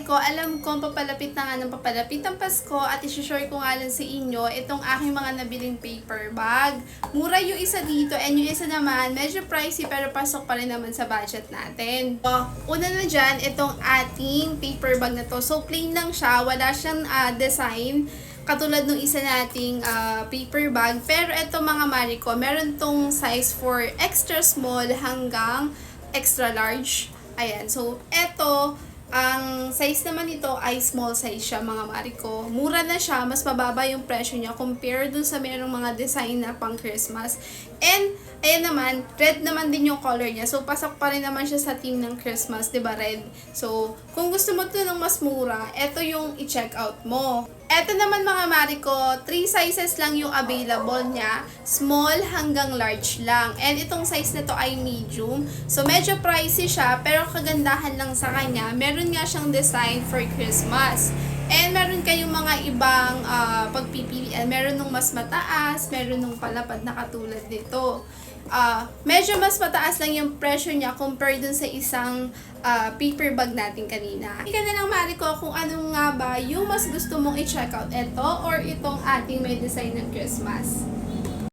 Mariko, alam ko papalapit na nga ng papalapit ang Pasko at isi-share ko nga lang sa inyo itong aking mga nabiling paper bag. Mura yung isa dito and yung isa naman medyo pricey pero pasok pa rin naman sa budget natin. So, una na dyan, itong ating paper bag na to. So, plain lang siya, wala siyang design. Katulad nung isa nating paper bag. Pero ito mga Mariko, meron tong size for extra small hanggang extra large. Ayan, so eto, ang size naman nito ay small size siya mga Mariko. Mura na siya, mas mababa yung presyo niya compare dun sa merong mga design na pang Christmas. And, ayan naman, red naman din yung color niya. So, pasok pa rin naman siya sa theme ng Christmas, diba red? So, kung gusto mo ito ng mas mura, eto yung i-check out mo. Eto naman mga Mariko, 3 sizes lang yung available niya. Small hanggang large lang. And itong size na to ay medium. So medyo pricey siya, pero kagandahan lang sa kanya, meron nga siyang design for Christmas. And meron kayong mga ibang pagpipilian. Meron nung mas mataas, meron nung palapad na katulad nito. Medyo mas mataas lang yung presyo niya compared dun sa isang paper bag natin kanina. Ika na lang Mariko kung ano nga ba yung mas gusto mong i-check out, ito or itong ating may design ng Christmas.